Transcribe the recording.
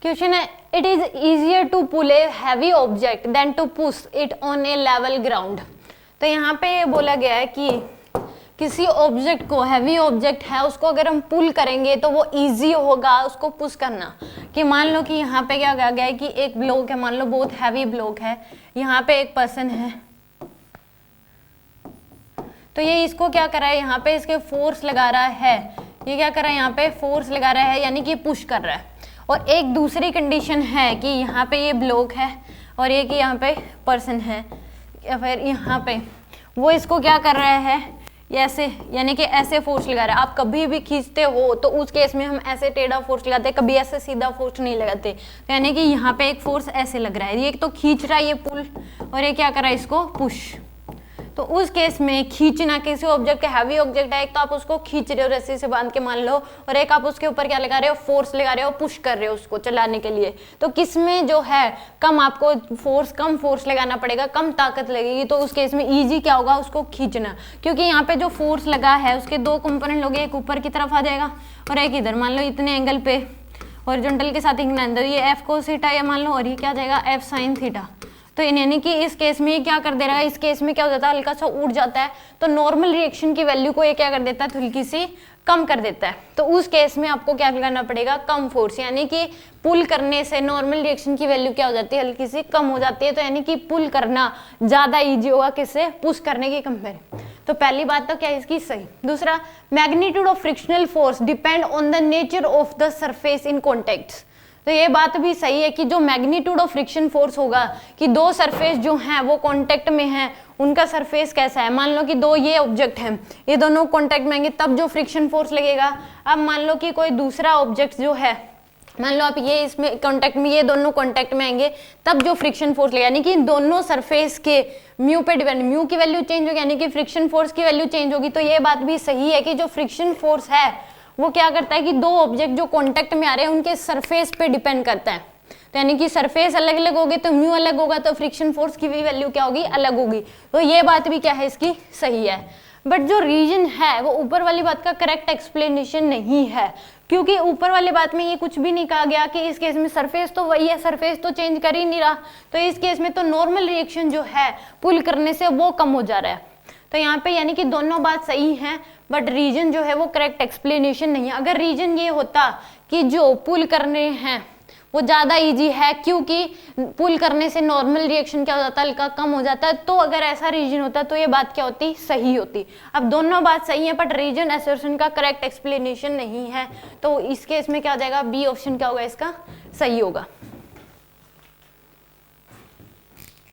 Question है, it is easier to pull a heavy object than to push it on a level ground. तो यहाँ पे बोला गया है कि किसी ऑब्जेक्ट को, हैवी ऑब्जेक्ट है उसको अगर हम पुल करेंगे तो वो इजी होगा उसको पुश करना। कि मान लो कि यहाँ पे क्या कहा गया है कि एक ब्लॉक है, मान लो बहुत हैवी ब्लॉक है, यहाँ पे एक पर्सन है, तो ये इसको क्या कर रहा है, यहाँ पे इसके फोर्स लगा रहा है, ये क्या कर रहा है यहाँ पे फोर्स लगा रहा है, यानी कि पुश कर रहा है। और एक दूसरी कंडीशन है कि यहाँ पे ये ब्लॉक है और ये कि यहाँ पे पर्सन है, या फिर यहाँ पे वो इसको क्या कर रहा है, ये ऐसे, यानी कि ऐसे फोर्स लगा रहा है। आप कभी भी खींचते हो तो उस केस में हम ऐसे टेढ़ा फोर्स लगाते हैं, कभी ऐसे सीधा फोर्स नहीं लगाते। तो यानी कि यहाँ पे एक फोर्स ऐसे लग रहा है, ये तो खींच रहा है ये पुल, और ये क्या कर रहा है इसको पुश। तो उस केस में खींचना, किसी ऑब्जेक्ट का हैवी ऑब्जेक्ट है, एक तो आप उसको खींच रहे हो रस्सी से बांध के मान लो, और एक आप उसके ऊपर क्या लगा रहे हो, फोर्स लगा रहे हो, पुश कर रहे हो उसको चलाने के लिए। तो किसमें जो है कम आपको फोर्स, कम फोर्स लगाना पड़ेगा, कम ताकत लगेगी। तो उस केस में इजी क्या होगा, उसको खींचना, क्योंकि यहाँ पे जो फोर्स लगा है उसके दो कंपोनेंट लोगे, एक ऊपर की तरफ आ जाएगा और एक इधर, मान लो इतने एंगल पे हॉरिजॉन्टल के साथ इतना अंदर, ये एफ कोस थीटा या मान लो, और ये क्या जाएगा एफ साइन थीटा। तो यानी कि इस केस में क्या कर दे रहा है, इस केस में क्या हो जाता है, हल्का सा उड़ जाता है, तो नॉर्मल रिएक्शन की वैल्यू को ये क्या कर देता है, हल्की सी कम कर देता है। तो उस केस में आपको क्या लगाना पड़ेगा, कम फोर्स, यानी कि पुल करने से नॉर्मल रिएक्शन की वैल्यू क्या हो जाती है, हल्की सी कम हो जाती है। तो यानी कि पुल करना ज्यादा इजी होगा किससे, पुश करने के कंपेयर। तो पहली बात तो क्या है इसकी सही। दूसरा, magnitude of frictional force depend on the nature of the surface in contact. तो ये बात भी सही है कि जो मैग्नीट्यूड ऑफ फ्रिक्शन फोर्स होगा, कि दो सरफेस जो हैं वो कांटेक्ट में हैं, उनका सरफेस कैसा है, मान लो कि दो ये ऑब्जेक्ट हैं, ये दोनों कांटेक्ट में आएंगे तब जो फ्रिक्शन फोर्स लगेगा। अब मान लो कि कोई दूसरा ऑब्जेक्ट जो है, मान लो आप ये इसमें कांटेक्ट में, ये दोनों कांटेक्ट में आएंगे तब जो फ्रिक्शन फोर्स लगेगा, यानी कि इन दोनों सरफेस के म्यू पे डिपेंड, म्यू की वैल्यू चेंज होगी, यानी कि फ्रिक्शन फोर्स की वैल्यू चेंज होगी। तो ये बात भी सही है कि जो फ्रिक्शन फोर्स है वो क्या करता है कि दो ऑब्जेक्ट जो कांटेक्ट में आ रहे हैं उनके सरफेस पे डिपेंड करता है। तो यानी कि सरफेस अलग अलग होगी तो म्यू अलग होगा, तो फ्रिक्शन फोर्स की भी वैल्यू क्या होगी, अलग होगी। तो ये बात भी क्या है इसकी सही है। बट जो रीजन है वो ऊपर वाली बात का करेक्ट एक्सप्लेनेशन नहीं है, क्योंकि ऊपर वाली बात में ये कुछ भी नहीं कहा गया कि इस केस में सरफेस तो वही है, सरफेस तो चेंज कर ही नहीं रहा। तो इस केस में तो नॉर्मल रिएक्शन जो है पुल करने से वो कम हो जा रहा है। तो यहाँ पे यानी कि दोनों बात सही है, बट रीजन जो है वो करेक्ट एक्सप्लेनेशन नहीं है। अगर रीजन ये होता कि जो पुल करने हैं वो ज़्यादा इजी है, क्योंकि पुल करने से नॉर्मल रिएक्शन क्या हो जाता है, हल्का कम हो जाता है, तो अगर ऐसा रीजन होता तो ये बात क्या होती, सही होती। अब दोनों बात सही है बट रीजन असर्शन का करेक्ट एक्सप्लेनेशन नहीं है, तो इस केस में क्या हो जाएगा, बी ऑप्शन क्या होगा इसका सही होगा।